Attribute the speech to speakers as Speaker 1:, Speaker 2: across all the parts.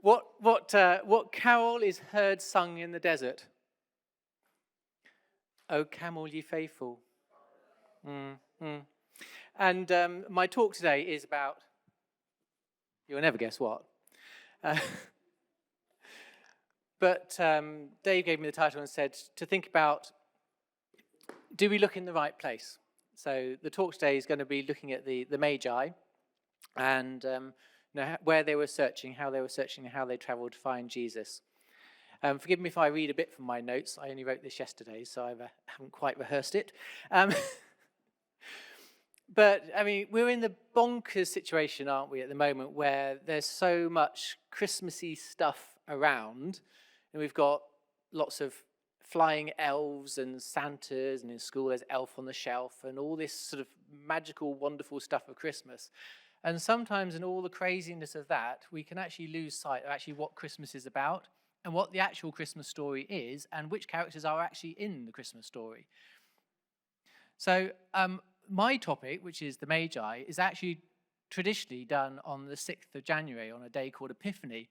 Speaker 1: What carol is heard sung in the desert? O camel ye faithful. And my talk today is about, you'll never guess what. But Dave gave me the title and said to think about, do we look in the right place? So the talk today is going to be looking at the Magi and where they were searching, how and how they travelled to find Jesus. Forgive me if I read a bit from my notes. I only wrote this yesterday, so I haven't quite rehearsed it. But, I mean, we're in the bonkers situation, aren't we, at the moment, where there's so much Christmassy stuff around, and we've got lots of flying elves and Santas, and in school there's Elf on the Shelf, and all this sort of magical, wonderful stuff of Christmas. And sometimes in all the craziness of that, we can actually lose sight of actually what Christmas is about, and what the actual Christmas story is, and which characters are actually in the Christmas story. So, my topic, which is the Magi, is actually traditionally done on the 6th of January on a day called Epiphany.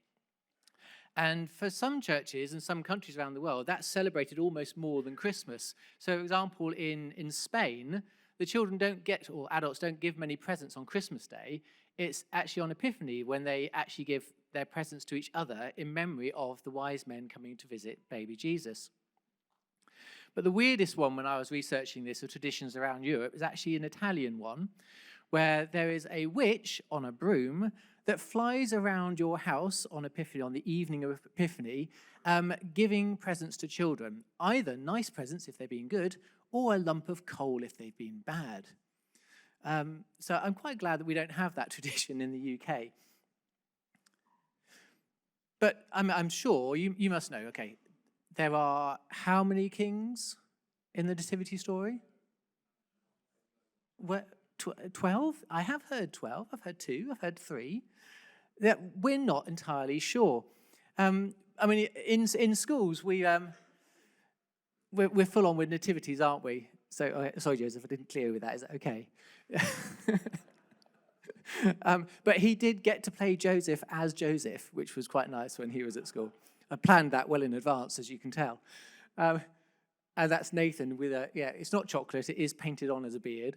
Speaker 1: And for some churches and some countries around the world, that's celebrated almost more than Christmas. So, for example, in Spain, the children don't get, or adults don't give many presents on Christmas Day. It's actually on Epiphany when they actually give their presents to each other in memory of the wise men coming to visit baby Jesus. But the weirdest one when I was researching this of traditions around Europe is actually an Italian one, where there is a witch on a broom that flies around your house on Epiphany, on the evening of Epiphany, giving presents to children, either nice presents if they've been good, or a lump of coal if they've been bad. So I'm quite glad that we don't have that tradition in the UK. But I'm sure you must know, okay, there are how many kings in the Nativity story? 12? I have heard 12. I've heard 2. I've heard 3. Yeah, we're not entirely sure. I mean, in schools, we're full on with nativities, aren't we? So, sorry, Joseph, I didn't clear you with that. Is that okay? But he did get to play Joseph as Joseph, which was quite nice when he was at school. I planned that well in advance, as you can tell. And that's Nathan with it's not chocolate, it is painted on as a beard.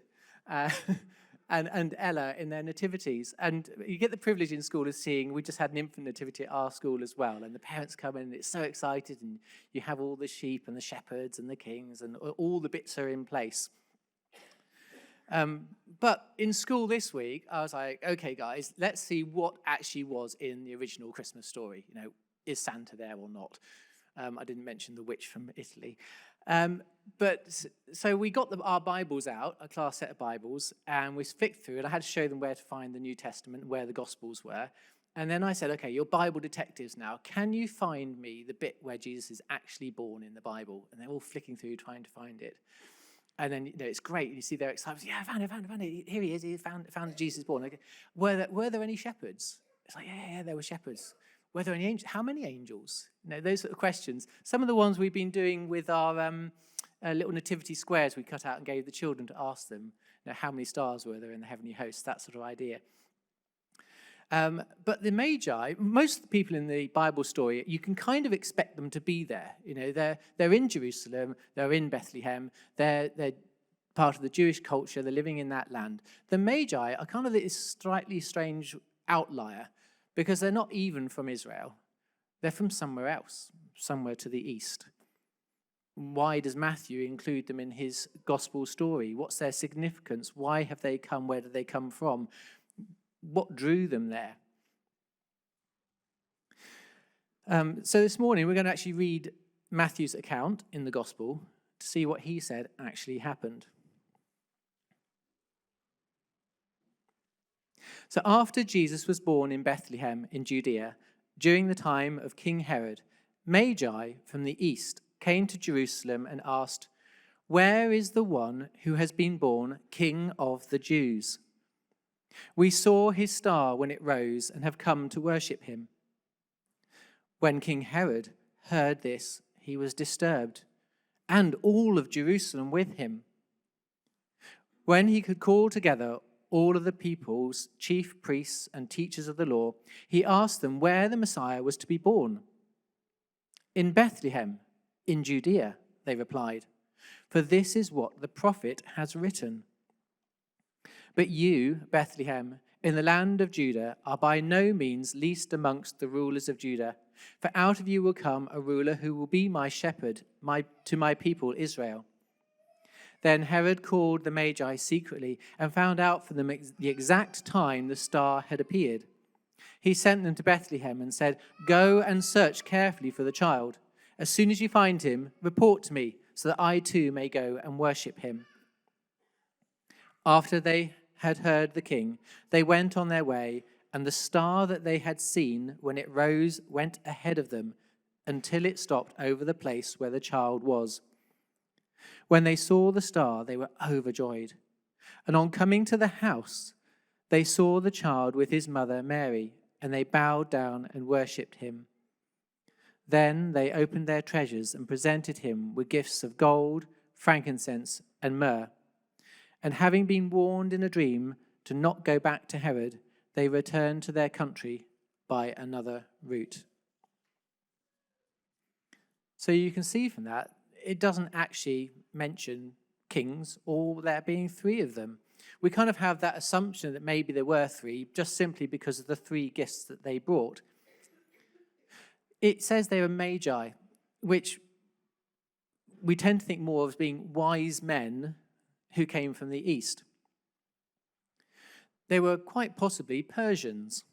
Speaker 1: And Ella in their nativities. And you get the privilege in school of seeing, we just had an infant nativity at our school as well, and the parents come in and it's so excited, and you have all the sheep and the shepherds and the kings, and all the bits are in place. But in school this week, I was like, okay, guys, let's see what actually was in the original Christmas story. You know, is Santa there or not? I didn't mention the witch from Italy. But so we got our Bibles out, a class set of Bibles, and we flicked through, and I had to show them where to find the New Testament, where the Gospels were. And then I said, okay, you're Bible detectives now. Can you find me the bit where Jesus is actually born in the Bible? And they're all flicking through, trying to find it. And then, it's great. You see their excitement. Yeah, I found it. Here he is. He found Jesus born. Okay. Were there any shepherds? It's like, yeah, there were shepherds. Were there any angels? How many angels? Those sort of questions. Some of the ones we've been doing with our little nativity squares we cut out and gave the children to ask them, how many stars were there in the heavenly hosts, that sort of idea. But the Magi, most of the people in the Bible story, you can kind of expect them to be there. They're in Jerusalem, they're in Bethlehem, they're part of the Jewish culture, they're living in that land. The Magi are kind of this slightly strange outlier, because they're not even from Israel. They're from somewhere else, somewhere to the east. Why does Matthew include them in his gospel story? What's their significance? Why have they come? Where did they come from? What drew them there? So this morning we're going to actually read Matthew's account in the gospel to see what he said actually happened. So after Jesus was born in Bethlehem in Judea, during the time of King Herod, Magi from the east came to Jerusalem and asked, "Where is the one who has been born King of the Jews? We saw his star when it rose and have come to worship him." When King Herod heard this, he was disturbed, and all of Jerusalem with him. When he could call together all of the people's chief priests and teachers of the law, he asked them where the Messiah was to be born. In Bethlehem, in Judea, they replied, for this is what the prophet has written. But you, Bethlehem, in the land of Judah, are by no means least amongst the rulers of Judah, for out of you will come a ruler who will be my shepherd to my people Israel. Then Herod called the Magi secretly and found out from them the exact time the star had appeared. He sent them to Bethlehem and said, go and search carefully for the child. As soon as you find him, report to me, so that I too may go and worship him. After they had heard the king, they went on their way, and the star that they had seen when it rose went ahead of them until it stopped over the place where the child was. When they saw the star, they were overjoyed. And on coming to the house, they saw the child with his mother Mary, and they bowed down and worshipped him. Then they opened their treasures and presented him with gifts of gold, frankincense, and myrrh. And having been warned in a dream to not go back to Herod, they returned to their country by another route. So you can see from that, it doesn't actually mention kings or there being three of them. We kind of have that assumption that maybe there were three, just simply because of the three gifts that they brought. It says they were Magi, which we tend to think more of as being wise men who came from the east. They were quite possibly Persians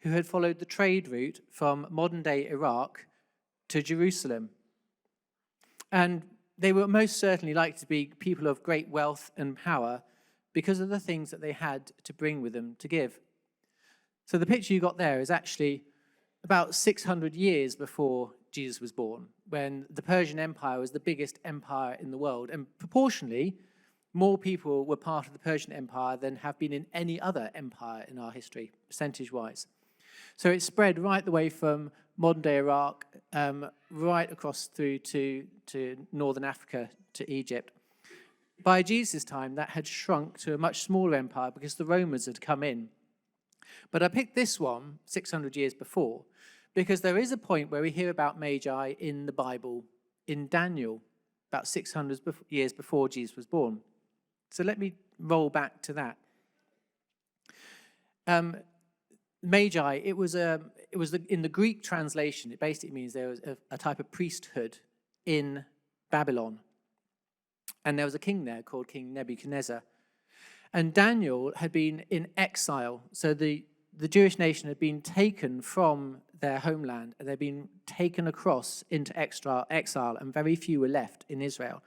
Speaker 1: who had followed the trade route from modern-day Iraq to Jerusalem. And they were most certainly likely to be people of great wealth and power because of the things that they had to bring with them to give. So the picture you got there is actually about 600 years before Jesus was born, when the Persian Empire was the biggest empire in the world. And proportionally, more people were part of the Persian Empire than have been in any other empire in our history, percentage-wise. So it spread right the way from modern-day Iraq, right across through to northern Africa, to Egypt. By Jesus' time, that had shrunk to a much smaller empire because the Romans had come in. But I picked this one, 600 years before, because there is a point where we hear about Magi in the Bible, in Daniel, about 600 years before Jesus was born. So let me roll back to that. Magi, it was in the Greek translation, it basically means there was a type of priesthood in Babylon. And there was a king there called King Nebuchadnezzar. And Daniel had been in exile. So the Jewish nation had been taken from their homeland, and they'd been taken across into exile, and very few were left in Israel.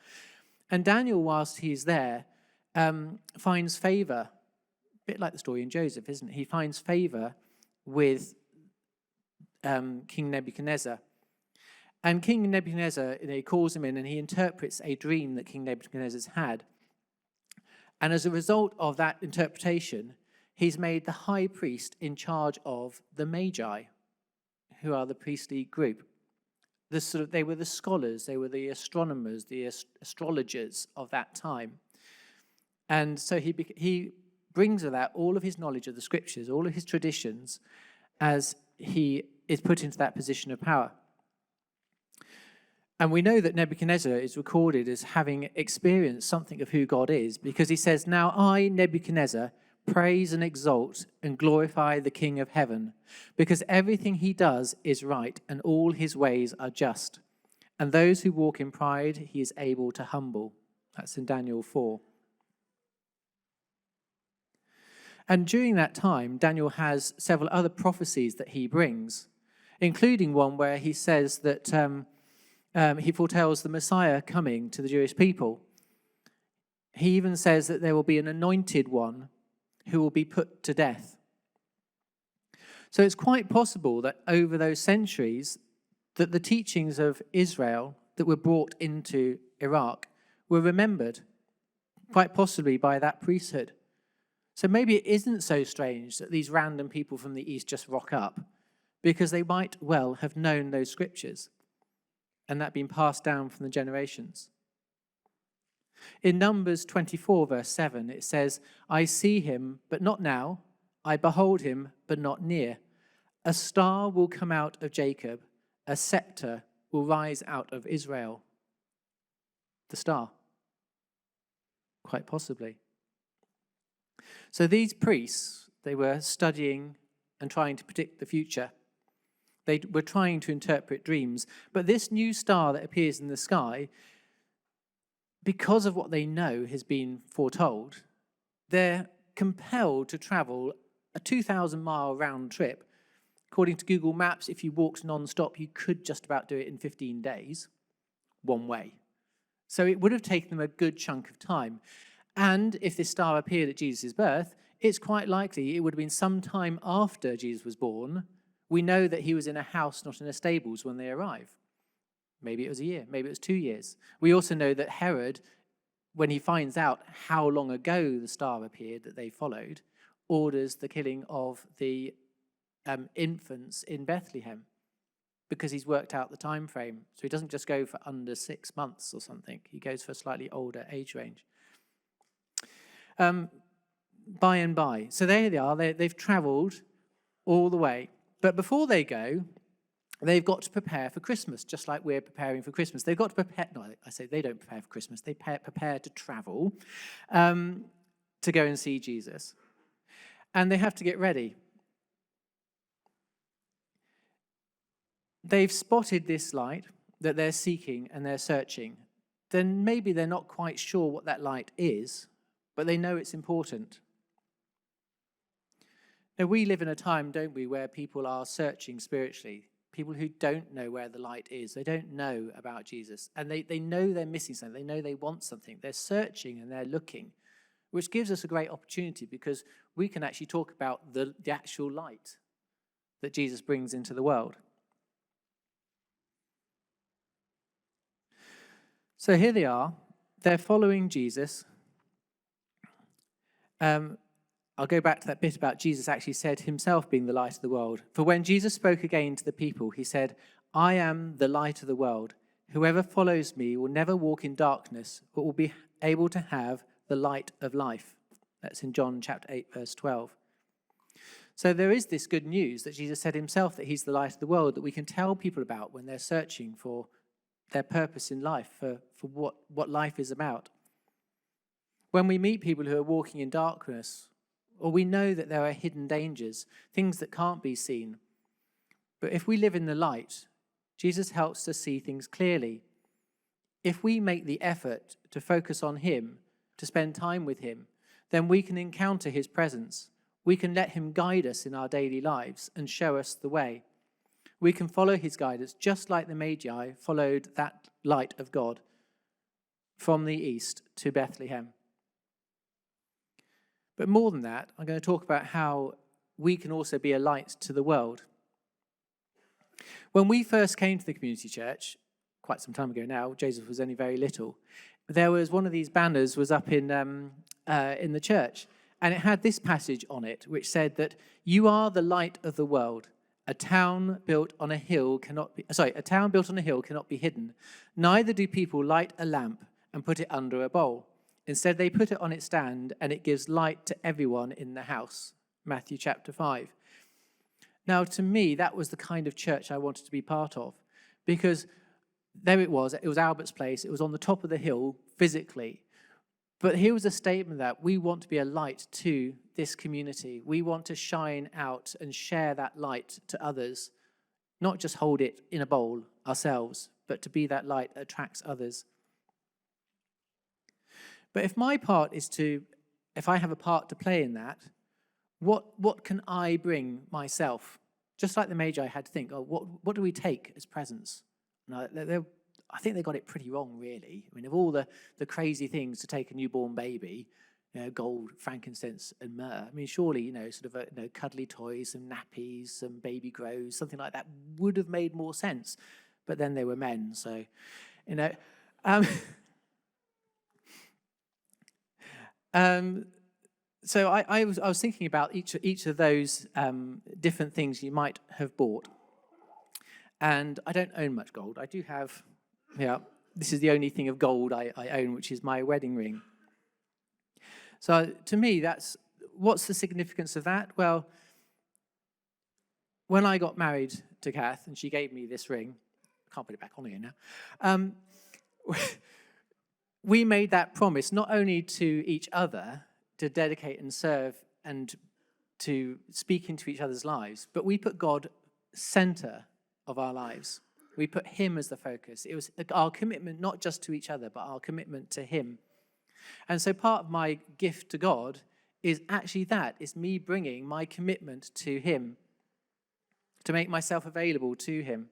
Speaker 1: And Daniel, whilst he's there, finds favor, a bit like the story in Joseph, isn't it? He finds favor with King Nebuchadnezzar. And King Nebuchadnezzar, he calls him in and he interprets a dream that King Nebuchadnezzar's had. And as a result of that interpretation, he's made the high priest in charge of the Magi, who are the priestly group. They were the scholars, they were the astronomers, the astrologers of that time. And so he brings with that all of his knowledge of the scriptures, all of his traditions, as he is put into that position of power. And we know that Nebuchadnezzar is recorded as having experienced something of who God is, because he says, "Now I, Nebuchadnezzar, praise and exalt and glorify the King of heaven, because everything he does is right and all his ways are just. And those who walk in pride he is able to humble." That's in Daniel 4. And during that time, Daniel has several other prophecies that he brings, including one where he says that he foretells the Messiah coming to the Jewish people. He even says that there will be an anointed one who will be put to death. So it's quite possible that over those centuries that the teachings of Israel that were brought into Iraq were remembered, quite possibly by that priesthood. So maybe it isn't so strange that these random people from the east just rock up, because they might well have known those scriptures and that been passed down from the generations. In Numbers 24, verse 7, it says, I see him, but not now. I behold him, but not near. A star will come out of Jacob. A scepter will rise out of Israel. The star. Quite possibly. So these priests, they were studying and trying to predict the future. They were trying to interpret dreams. But this new star that appears in the sky, because of what they know has been foretold, they're compelled to travel a 2,000-mile round trip. According to Google Maps, if you walked non-stop, you could just about do it in 15 days, one way. So it would have taken them a good chunk of time. And if this star appeared at Jesus' birth, it's quite likely it would have been some time after Jesus was born. We know that he was in a house, not in a stables, when they arrive. Maybe it was a year, maybe it was 2 years. We also know that Herod, when he finds out how long ago the star appeared that they followed, orders the killing of the infants in Bethlehem because he's worked out the time frame. So he doesn't just go for under 6 months or something. He goes for a slightly older age range. By and by. So there they are. They've travelled all the way. But before they go, they've got to prepare for Christmas, just like we're preparing for Christmas. They've got to prepare. No, I say they don't prepare for Christmas. They prepare to travel to go and see Jesus. And they have to get ready. They've spotted this light that they're seeking and they're searching. Then maybe they're not quite sure what that light is, but they know it's important. Now, we live in a time, don't we, where people are searching spiritually. People who don't know where the light is. They don't know about Jesus. And they know they're missing something. They know they want something. They're searching and they're looking, which gives us a great opportunity because we can actually talk about the actual light that Jesus brings into the world. So here they are. They're following Jesus. I'll go back to that bit about Jesus actually said himself being the light of the world. For when Jesus spoke again to the people, he said, I am the light of the world. Whoever follows me will never walk in darkness, but will be able to have the light of life. That's in John chapter 8, verse 12. So there is this good news that Jesus said himself that he's the light of the world that we can tell people about when they're searching for their purpose in life, for what life is about. When we meet people who are walking in darkness, or we know that there are hidden dangers, things that can't be seen. But if we live in the light, Jesus helps us see things clearly. If we make the effort to focus on him, to spend time with him, then we can encounter his presence. We can let him guide us in our daily lives and show us the way. We can follow his guidance just like the Magi followed that light of God from the east to Bethlehem. But more than that, I'm going to talk about how we can also be a light to the world. When we first came to the community church, quite some time ago now, Joseph was only very little, there was one of these banners was up in the church, and it had this passage on it, which said that you are the light of the world. A town built on a hill cannot be hidden. Neither do people light a lamp and put it under a bowl. Instead, they put it on its stand, and it gives light to everyone in the house. Matthew chapter 5. Now, to me, that was the kind of church I wanted to be part of, because there it was Albert's Place, it was on the top of the hill physically. But here was a statement that we want to be a light to this community. We want to shine out and share that light to others, not just hold it in a bowl ourselves, but to be that light that attracts others. But if I have a part to play in that, what can I bring myself? Just like the Magi had to think, what do we take as presents? No, I think they got it pretty wrong, really. I mean, of all the crazy things to take a newborn baby, gold, frankincense, and myrrh. I mean, surely, cuddly toys, some nappies, some baby grows, something like that would have made more sense. But then they were men, so, So I was thinking about each of those different things you might have bought. And I don't own much gold. I do have, this is the only thing of gold I own, which is my wedding ring. So to me, what's the significance of that? Well, when I got married to Kath and she gave me this ring, I can't put it back on here now, we made that promise not only to each other to dedicate and serve and to speak into each other's lives, but we put God center of our lives. We put him as the focus. It was our commitment not just to each other, but our commitment to him. And so part of my gift to God is actually that. It's me bringing my commitment to him, to make myself available to him.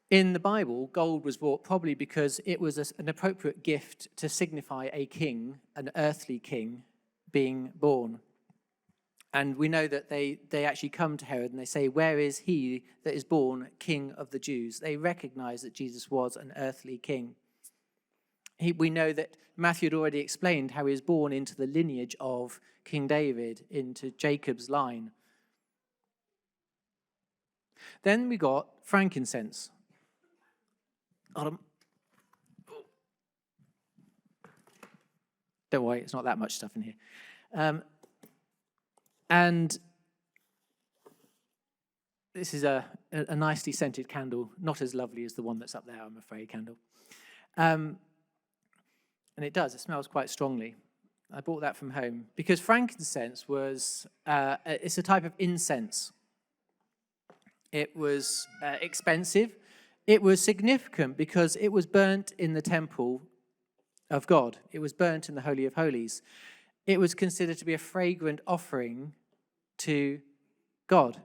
Speaker 1: In the Bible, gold was brought probably because it was an appropriate gift to signify a king, an earthly king, being born. And we know that they actually come to Herod and they say, "Where is he that is born King of the Jews?" They recognize that Jesus was an earthly king. We know that Matthew had already explained how he was born into the lineage of King David, into Jacob's line. Then we got frankincense. Don't worry, it's not that much stuff in here. And this is a nicely scented candle, not as lovely as the one that's up there, I'm afraid, candle. And it smells quite strongly. I bought that from home because frankincense it's a type of incense. It was expensive. It was significant because it was burnt in the temple of God. It was burnt in the Holy of Holies. It was considered to be a fragrant offering to God.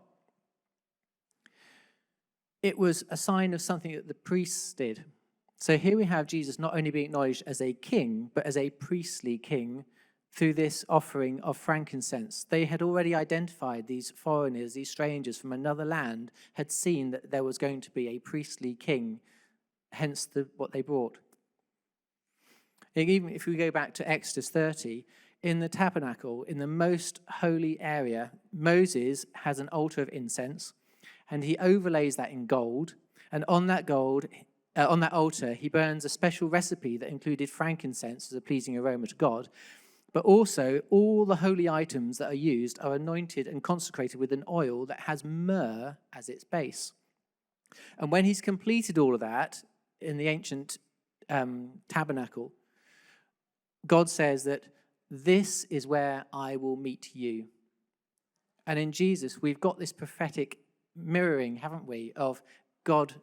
Speaker 1: It was a sign of something that the priests did. So here we have Jesus not only being acknowledged as a king, but as a priestly king through this offering of frankincense. They had already identified these foreigners, these strangers from another land, had seen that there was going to be a priestly king, hence what they brought. Even if we go back to Exodus 30, in the tabernacle, in the most holy area, Moses has an altar of incense, and he overlays that in gold, and on that altar, he burns a special recipe that included frankincense as a pleasing aroma to God. But also, all the holy items that are used are anointed and consecrated with an oil that has myrrh as its base. And when he's completed all of that in the ancient tabernacle, God says that this is where I will meet you. And in Jesus, we've got this prophetic mirroring, haven't we, of God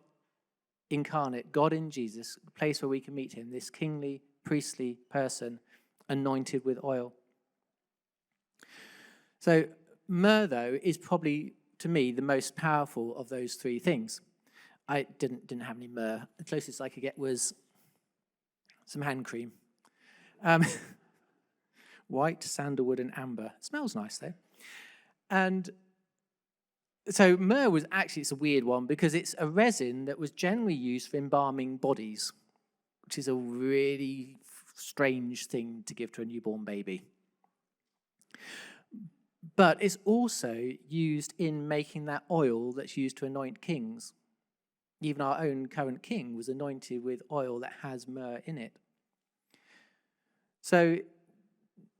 Speaker 1: incarnate, God in Jesus, a place where we can meet him, this kingly, priestly person, anointed with oil. So myrrh, though, is probably, to me, the most powerful of those three things. I didn't have any myrrh. The closest I could get was some hand cream. White, sandalwood, and amber. It smells nice, though. And so myrrh it's a weird one because it's a resin that was generally used for embalming bodies, which is a really strange thing to give to a newborn baby. But it's also used in making that oil that's used to anoint kings. Even our own current king was anointed with oil that has myrrh in it. So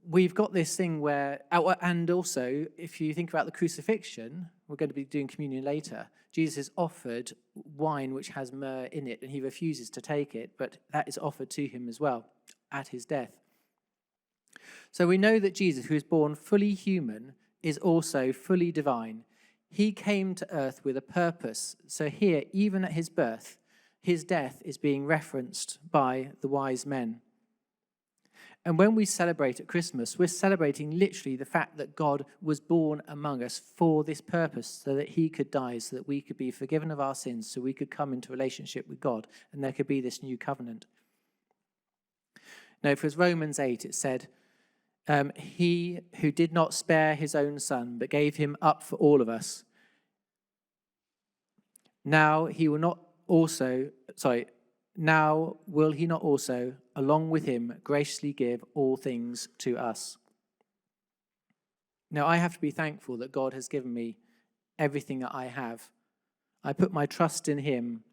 Speaker 1: we've got this thing where, and also, if you think about the crucifixion, we're going to be doing communion later, Jesus is offered wine which has myrrh in it, and he refuses to take it, but that is offered to him as well at his death. So we know that Jesus, who is born fully human, is also fully divine. He came to earth with a purpose. So here, even at his birth, his death is being referenced by the wise men. And when we celebrate at Christmas, we're celebrating literally the fact that God was born among us for this purpose, so that he could die, so that we could be forgiven of our sins, so we could come into relationship with God, and there could be this new covenant. Now, for Romans 8, it said, he who did not spare his own son, but gave him up for all of us, now will he not also, along with him, graciously give all things to us? Now, I have to be thankful that God has given me everything that I have. I put my trust in him,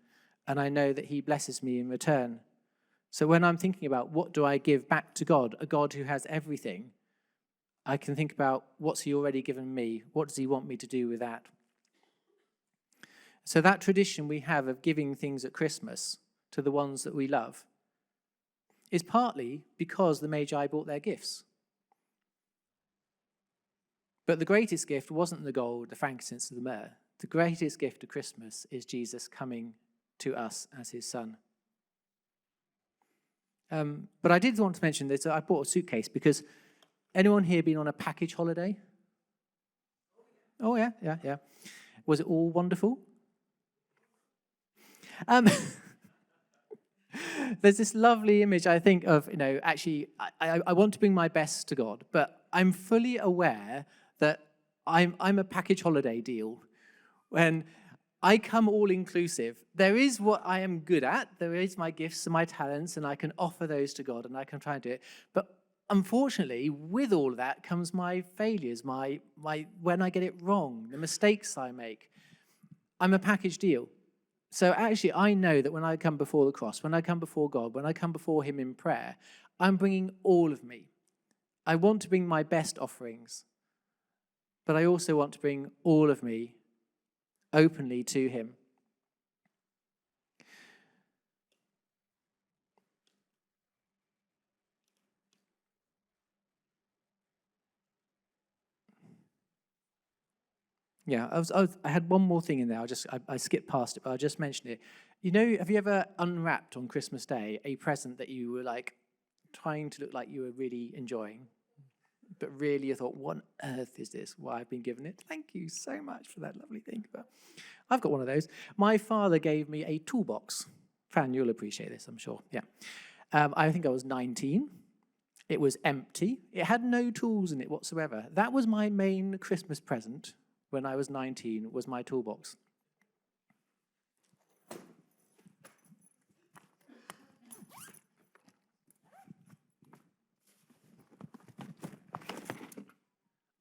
Speaker 1: and I know that he blesses me in return. So when I'm thinking about what do I give back to God, a God who has everything, I can think about what's he already given me? What does he want me to do with that? So that tradition we have of giving things at Christmas to the ones that we love is partly because the Magi bought their gifts. But the greatest gift wasn't the gold, the frankincense, or the myrrh. The greatest gift of Christmas is Jesus coming to us as his son. But I did want to mention this. I bought a suitcase because anyone here been on a package holiday? Oh, yeah. Was it all wonderful? There's this lovely image, I think, of, actually, I want to bring my best to God, but I'm fully aware that I'm a package holiday deal. When I come all-inclusive, there is what I am good at, there is my gifts and my talents, and I can offer those to God, and I can try and do it. But unfortunately, with all of that comes my failures, my when I get it wrong, the mistakes I make. I'm a package deal. So actually, I know that when I come before the cross, when I come before God, when I come before him in prayer, I'm bringing all of me. I want to bring my best offerings, but I also want to bring all of me openly to him. Yeah, I had one more thing in there. I skipped past it, but I'll just mention it. Have you ever unwrapped on Christmas Day a present that you were trying to look like you were really enjoying, but really you thought, what on earth is this? Why I've been given it? Thank you so much for that lovely thing. But I've got one of those. My father gave me a toolbox. Fran, you'll appreciate this, I'm sure. Yeah. I think I was 19. It was empty. It had no tools in it whatsoever. That was my main Christmas present when I was 19, was my toolbox.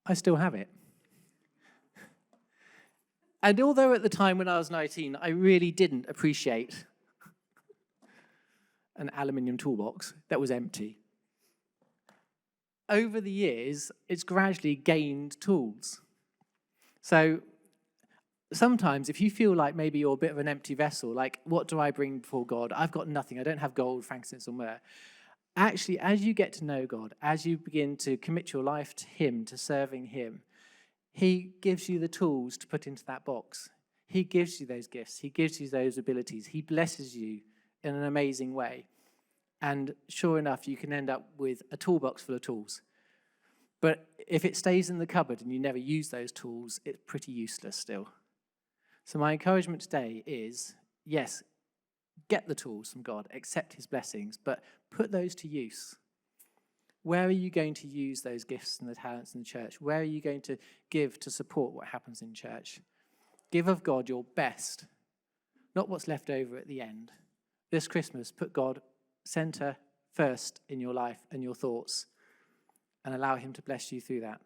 Speaker 1: I still have it. And although at the time when I was 19, I really didn't appreciate an aluminium toolbox that was empty, over the years, it's gradually gained tools. So sometimes if you feel like maybe you're a bit of an empty vessel, like, what do I bring before God? I've got nothing. I don't have gold, frankincense, or myrrh. Actually, as you get to know God, as you begin to commit your life to him, to serving him, he gives you the tools to put into that box. He gives you those gifts. He gives you those abilities. He blesses you in an amazing way. And sure enough, you can end up with a toolbox full of tools. But if it stays in the cupboard and you never use those tools, it's pretty useless still. So my encouragement today is, yes, get the tools from God, accept his blessings, but put those to use. Where are you going to use those gifts and the talents in the church? Where are you going to give to support what happens in church? Give of God your best, not what's left over at the end. This Christmas, put God center first in your life and your thoughts, and allow him to bless you through that.